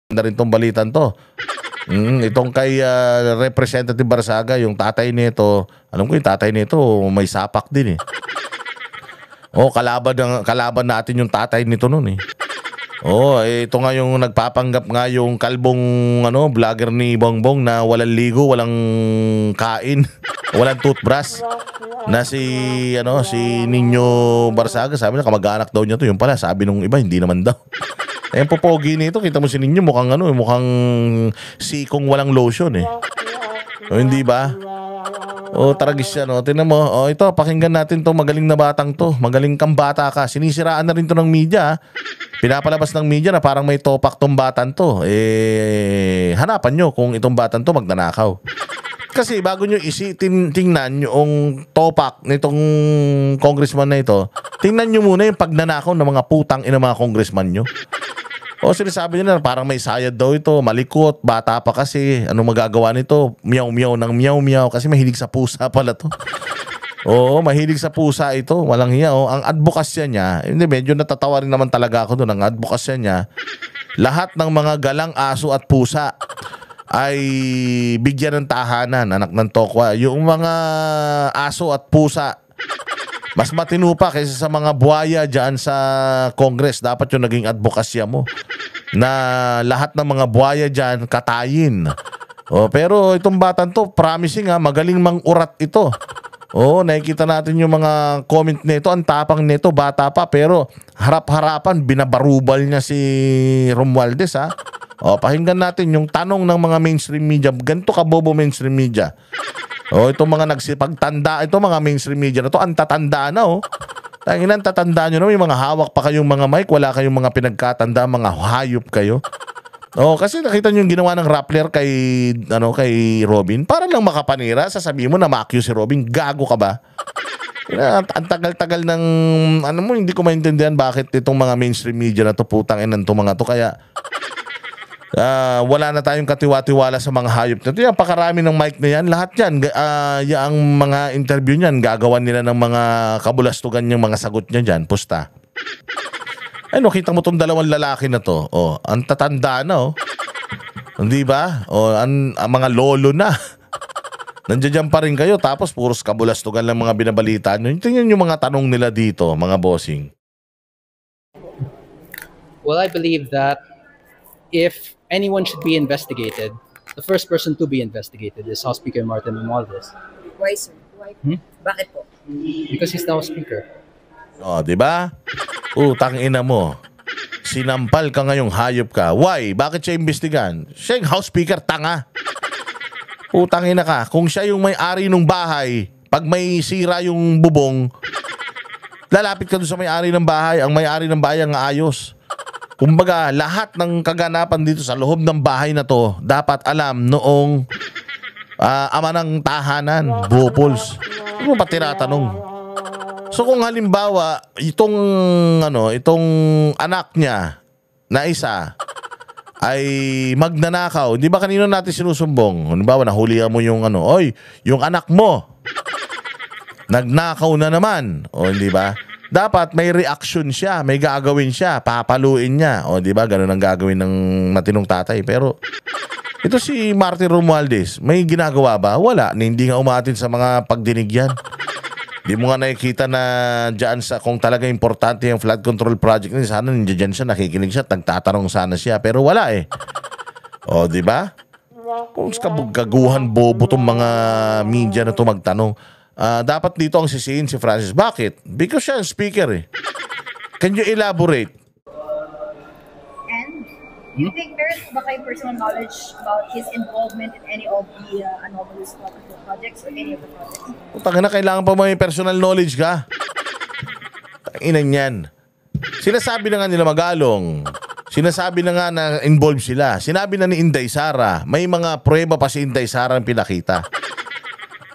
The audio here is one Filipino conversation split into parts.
na rin tong balitan to. Itong kay Representative Barsaga, yung tatay nito, alam ko yung tatay nito may sapak din eh. Kalaban natin yung tatay nito noon eh. Ito nga yung nagpapanggap nga yung kalbong vlogger ni Bongbong na walang ligo, walang kain, walang toothbrush. Na si Nino Barsaga, sabi na kamag-anak daw niya to. Yung pala, sabi nung iba, hindi naman daw. Popogi nito, kita mo si Nino, mukhang sikong walang lotion eh. Hindi ba? Taragis siya, no? Tingnan mo, ito, pakinggan natin to, magaling na batang to. Magaling kang bata ka. Sinisiraan na rin to ng media. Pinapalabas ng media na parang may topak tong batang to. Hanapan nyo kung itong batang to magnanakaw. Kasi bago nyo tingnan yung topak nitong congressman na ito, tingnan nyo muna yung pagnanakaw ng mga putang ina mga congressman nyo. Sinasabi nyo na parang may sayad daw ito, malikot, bata pa kasi, ano magagawa nito? Meow-meow ng meow-meow kasi mahilig sa pusa pala to. Mahilig sa pusa ito, walang hiya. Ang advokasya niya, hindi, medyo natatawa rin naman talaga ako doon. Ang advokasya niya, lahat ng mga galang aso at pusa ay bigyan ng tahanan, anak ng tokwa. Yung mga aso at pusa, mas matino pa kaysa sa mga buhaya dyan sa Congress. Dapat yung naging advokasya mo na lahat ng mga buhaya dyan katayin. Pero itong batang to, promising magaling mang-urat ito. Nakikita natin yung mga comment nito, ang tapang nito, bata pa, pero harap-harapan, binabarubal niya si Romualdez pakinggan natin yung tanong ng mga mainstream media. Ganito kabobo mainstream media. Itong mga nagsipagtanda, itong mga mainstream media na to, ang tatanda na Tanginan, tatandaan nyo na, may mga hawak pa kayong mga mic, wala kayong mga pinagkatanda, mga hayop kayo. Kasi nakita nyo yung ginawa ng Rappler kay Robin. Para lang makapanira, sasabihin mo na ma-accuse si Robin. Gago ka ba? Ang tagal-tagal ng, hindi ko maintindihan bakit itong mga mainstream media na to, putang inan itong mga to. Kaya, wala na tayong katiwa-tiwala sa mga hayop na ito. Yan, pakarami ng mic na yan. Lahat yan, ang mga interview niyan, gagawan nila ng mga kabulastugan yung mga sagot niya dyan. Pusta. Kita mo itong dalawang lalaki na to. Ang tatanda na, Hindi ba? Ang mga lolo na. Nandiyan pa rin kayo, tapos puros kabulastugan lang mga binabalita nyo. Tingnan yung mga tanong nila dito, mga bossing. Well, I believe that if anyone should be investigated, the first person to be investigated is House Speaker Martin Romualdez. Why, sir? Why? Bakit po? Because he's now Speaker. Di ba? Utang ina mo. Sinampal ka ngayong hayop ka. Why? Bakit siya imbestigan? Siya yung House Speaker, tanga. Utang ina ka. Kung siya yung may-ari ng bahay, pag may sira yung bubong, lalapit ka doon sa may-ari ng bahay. Ang may-ari ng bahay ang ayos. Kumbaga, lahat ng kaganapan dito sa loob ng bahay na to, dapat alam noong ama ng tahanan, Buopols. Ano ba tinatanong? So kung halimbawa, itong anak niya na isa ay magnanakaw, di ba kanino natin sinusumbong? Halimbawa, nahulihan mo yung yung anak mo, nagnakaw na naman. Di ba? Dapat may reaction siya, may gagawin siya, papaluin niya. Di ba? Ganun ang gagawin ng matinong tatay. Pero ito si Martin Romualdez, may ginagawa ba? Wala. Hindi nga umatin sa mga pagdinig yan. Di mo nga nakikita na dyan kung talaga importante yung flood control project niya, sana nandiyan siya, nakikinig siya, nagtatanong sana siya. Pero wala di ba? Kung kabugaguhan bobo tong mga media na to magtanong. Dapat dito ang sisihin si Francis. Bakit? Because siya ang speaker Can you elaborate? And do you think meron ba kayo personal knowledge about his involvement in any of the anomalous projects or any of the projects? Putang ina, kailangan pa may personal knowledge ka. Tanginan yan. Sinasabi na nga nila Magalong. Sinasabi na nga na involved sila. Sinabi na ni Inday Sara. May mga prueba pa si Inday Sara ang pinakita.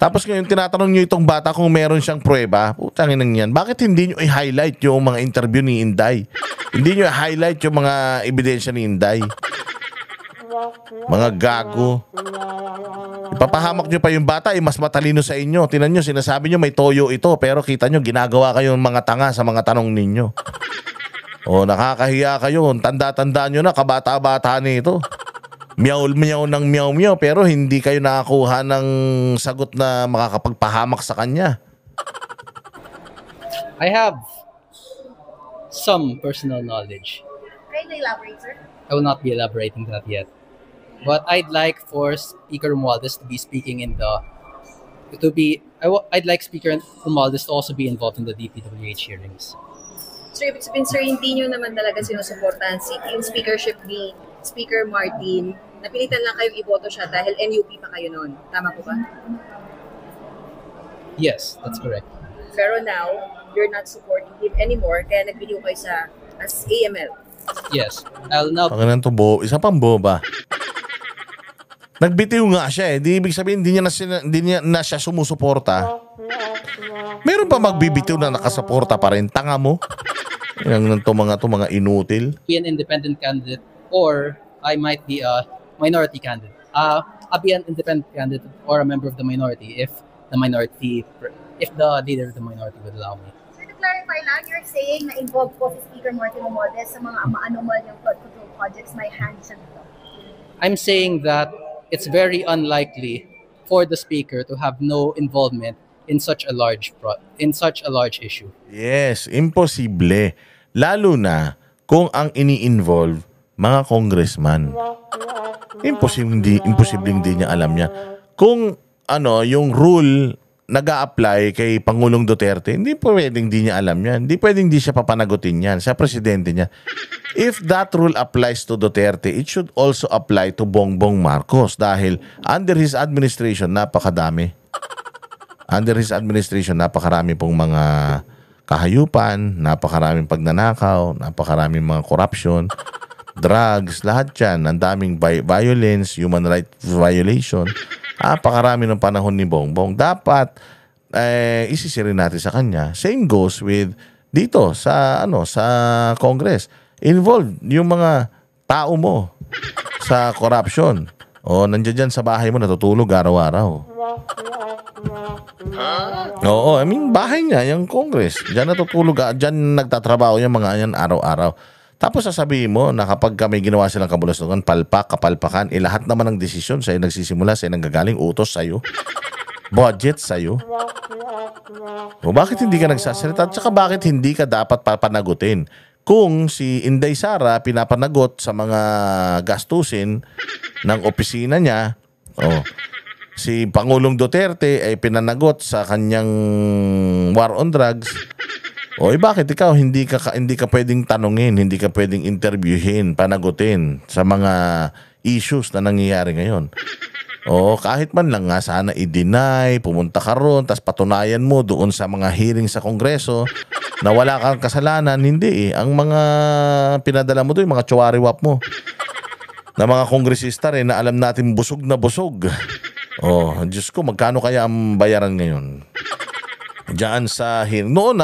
Tapos ngayon, tinatanong nyo itong bata kung meron siyang prueba. Putang ina yan. Bakit hindi nyo i-highlight yung mga interview ni Inday? Hindi nyo i-highlight yung mga ebidensya ni Inday? Mga gago. Ipapahamak nyo pa yung bata, mas matalino sa inyo. Tinan nyo, sinasabi nyo may toyo ito, pero kita nyo, ginagawa kayo ng mga tanga sa mga tanong ninyo. O, nakakahiya kayo. Tanda-tandaan nyo na, kabata-bata nito. Meow-meow ng meow-meow, pero hindi kayo nakakuha ng sagot na makakapagpahamak sa kanya. I have some personal knowledge. Can you elaborate, sir? I will not be elaborating that yet. But I'd like for Speaker Romualdez to be speaking in the I'd like Speaker Romualdez to also be involved in the DPWH hearings. So, ibig sabihin, sir, hindi nyo naman talaga sinusuportahan yung speakership ni Speaker Martin. Napilitan lang kayong iboto siya dahil NUP pa kayo noon. Tama po ba? Yes, that's correct. Pero now, you're not supporting him anymore, kaya nagbitiw kayo sa as AML. Yes. I'll now Pakinan to isa pang boba. Nagbitiw nga siya eh. Di ibig sabihin, hindi niya na siya sumusuporta. Meron pa magbibitiw na nakasuporta pa rin. Tanga mo. Yan to mga inutil. be an independent candidate, or I might be a minority candidate. I'll be an independent candidate or a member of the minority if the leader of the minority would allow me. Sir, to clarify lang, you're saying na involved po si Speaker Martin Romualdez sa mga ma-anomal yung flood control projects, may hand siya dito. I'm saying that it's very unlikely for the speaker to have no involvement in such a large issue. Yes, imposible. Lalo na kung ang ini-involve mga congressman. Imposible hindi niya alam niya. Kung yung rule nag-a-apply kay Pangulong Duterte, hindi pwedeng di niya alam yan. Hindi pwedeng di siya papanagutin yan. Siya presidente niya. If that rule applies to Duterte, it should also apply to Bongbong Marcos dahil under his administration, napakadami. Under his administration, napakarami pong mga kahayupan, napakaraming pagnanakaw, napakaraming mga corruption, drugs, lahat yan. Ang daming violence, human rights violation. Napakarami ng panahon ni Bongbong. Dapat isisirin natin sa kanya. Same goes with dito sa Congress. Involved yung mga tao mo sa corruption. O nandiyan dyan sa bahay mo natutulog araw-araw. Oo, I mean bahay niya yung Congress. Diyan natutulog, diyan nagtatrabaho yung mga yan araw-araw. Tapos sasabihin mo na kapag may ginawa silang kabulastugan, kapalpakan, lahat naman ng desisyon sa'yo nagsisimula, sa'yo nanggagaling, utos sa'yo, budget sa'yo. O bakit hindi ka nagsasalita? At saka bakit hindi ka dapat papanagutin? Kung si Inday Sara pinapanagot sa mga gastusin ng opisina niya, si Pangulong Duterte ay pinanagot sa kanyang war on drugs, bakit ikaw hindi ka pwedeng tanungin, hindi ka pwedeng interviewin, panagutin sa mga issues na nangyayari ngayon? Kahit man lang nga sana i-deny, pumunta ka ron, tas patunayan mo doon sa mga hearing sa Kongreso na wala kang kasalanan. Hindi Ang mga pinadala mo doon, mga tsuwariwap mo na mga kongresista rin na alam natin busog na busog. Diyos ko, magkano kaya ang bayaran ngayon? Diyan sa hearing. Noon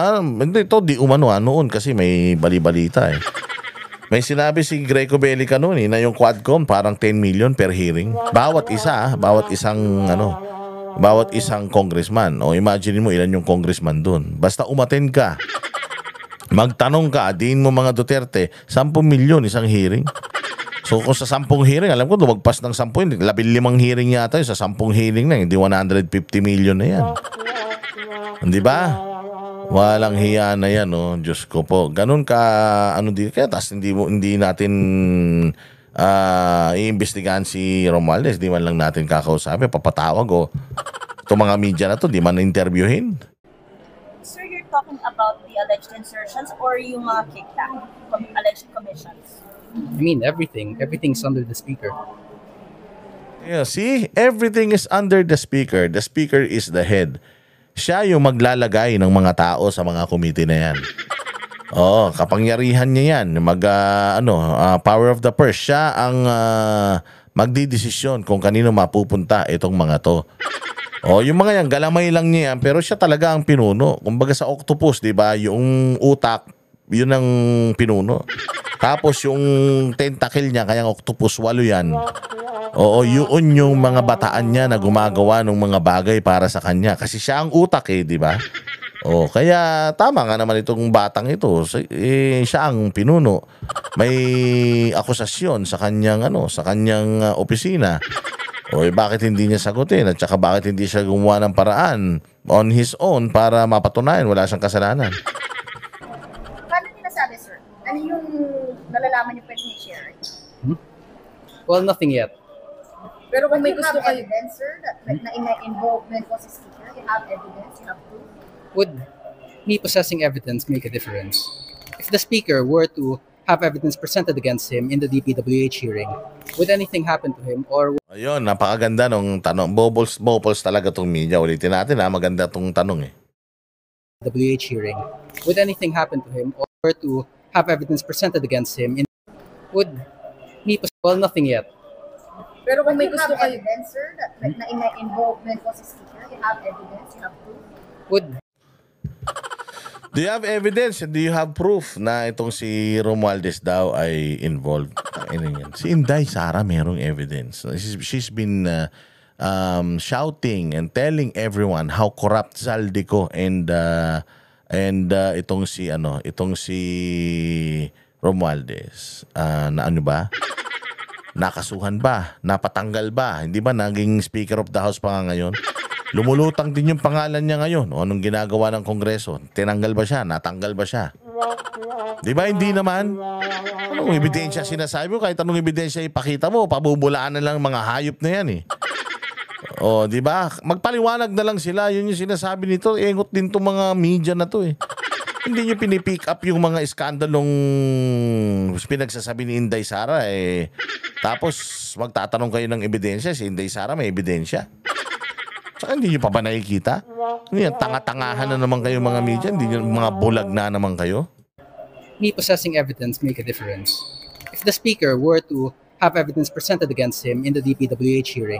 noon kasi may bali-balita May sinabi si Greco Bellica noon na yung Quadcom parang 10 million per hearing. Bawat isang congressman. Imagine mo ilan yung congressman doon. Basta umattend ka, magtanong ka, diin mo mga Duterte, 10 million isang hearing. So kung sa 10 hearing, alam ko lumagpas ng 10, 15 hearing yata yun, sa 10 hearing na, hindi 150 million na yan. Hindi ba? Walang hiya na yan, Diyos ko po. Ganun ka, kaya tas hindi natin iimbestigahan si Romualdez, di man lang natin kakausapin, papatawag itong mga media na to, di man na-interviewin. Sir, you're talking about the alleged insertions or yung mga kickback, alleged commissions? I mean, everything's under the speaker. Yeah, see? Everything is under the speaker. The speaker is the head. Siya yung maglalagay ng mga tao sa mga committee na yan. Kapangyarihan niya yan. Power of the purse. Siya ang magdidesisyon kung kanino mapupunta itong mga to. Yung mga yan, galamay lang niya yan, pero siya talaga ang pinuno. Kumbaga sa octopus, di ba? Yung utak, yun ang pinuno. Tapos yung tentacle niya, kayang octopus, 8 yan. Yun yung mga bataan niya na gumagawa ng mga bagay para sa kanya. Kasi siya ang utak di ba? Oh, kaya tama nga naman itong batang ito. Siya ang pinuno. May akusasyon sa kanyang opisina. O bakit hindi niya sagutin at saka bakit hindi siya gumawa ng paraan on his own para mapatunayan wala siyang kasalanan. Paano niyo nasabi, sir? Ano yung nalalaman niyo pwede i-share? Well, nothing yet. Pero kung may You gusto have kayo, evidence, sir, that na involvement was a speaker? You have evidence? You have proof? Would me possessing evidence make a difference? If the speaker were to have evidence presented against him in the DPWH hearing, would anything happen to him or Ayun, napakaganda nung tanong. Bobbles talaga tong media. Ulitin natin maganda tong tanong eh. WH hearing, would anything happen to him or to have evidence presented against him in would me well, nothing yet. pero kung may You gusto have kayo, evidence, sir, that na involvement was a speaker? You have evidence? You have proof? Would Do you have evidence? Do you have proof na itong si Romualdez daw ay involved? Si Inday Sara merong evidence. She's been shouting and telling everyone how corrupt Zaldico and itong si Romualdez. Na ano ba? Nakasuhan ba? Napatanggal ba? Hindi ba naging Speaker of the House pa nga ngayon? Lumulutang din yung pangalan niya ngayon. O anong ginagawa ng Kongreso? Tinanggal ba siya? Natanggal ba siya? Di ba? Hindi naman. Anong ebidensya sinasabi mo? Kahit anong ebidensya ipakita mo, pabubulaan na lang mga hayop na yan eh. O, di ba? Magpaliwanag na lang sila. Yun yung sinasabi nito. Engot din itong mga media na to eh. Hindi nyo pinipick up yung mga iskandalong pinagsasabi ni Inday Sara eh. Tapos magtatanong kayo ng ebidensya. Si Inday Sara may ebidensya. Saka hindi nyo pa ba nakikita? Tanga-tangahan na naman kayo mga media. Hindi nyo mga bulag na naman kayo. me possessing evidence make a difference? If the speaker were to have evidence presented against him in the DPWH hearing,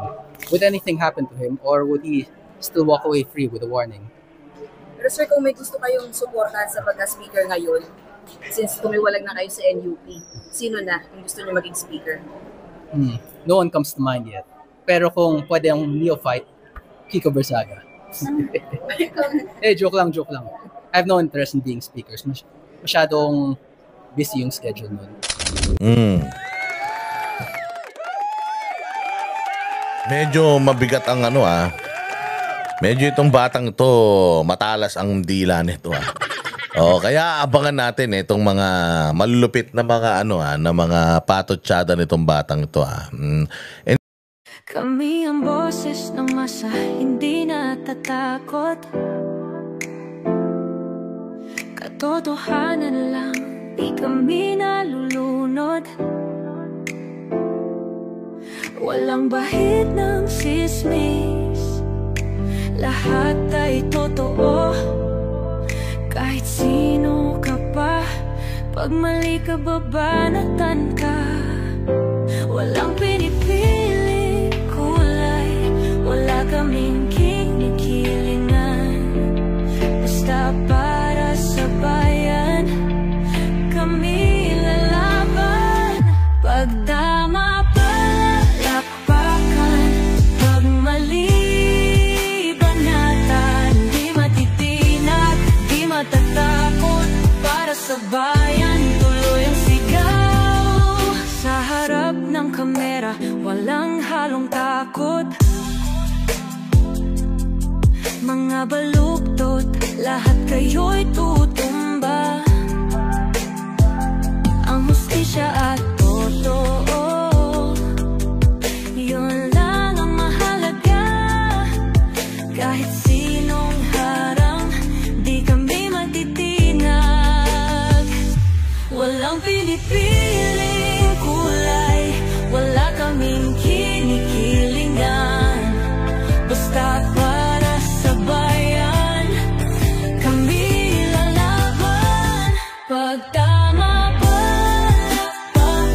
would anything happen to him or would he still walk away free with a warning? pero sir, kung may gusto kayong suportahan sa pagka-speaker ngayon, since tumiwalag na kayo sa NUP, sino na yung gusto niyo maging speaker? No one comes to mind yet. Pero kung pwede ang neophyte, Kiko Bersaga. Joke lang. I have no interest in being speakers. Masyadong busy yung schedule nun. Medyo mabigat ang medyo itong batang to matalas ang dila nito kaya abangan natin itong mga malulupit na mga na mga patotsyada nitong batang to Kami ang boses ng masa, hindi natatakot. Katotohanan lang, di kami nalulunod. Walang bahid ng sismis, lahat ay totoo. Kahit sino ka pa, pag mali ka babanatan ka. Walang pinipiling kulay, wala kaming kinikilingan. Basta para sa bayan, kami lalaban. Pagtama palakpakan, pag mali banatan. Di matitinag, di matatakot, para sa bayan tuloy ang sigaw. Sa harap ng kamera, walang halong takot. Mga baluktot, lahat kayo'y tutumba. Ang hustisya at totoo, yun lang ang mahalaga. Kahit sinong harang, di kami matitinag. Walang pinipiling kulay, wala kaming kinikilingan. Basta para sa bayan, kami lalaban. Pagtama palakpakan,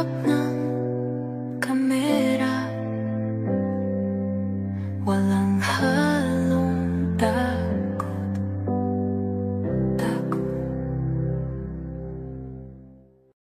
hirap na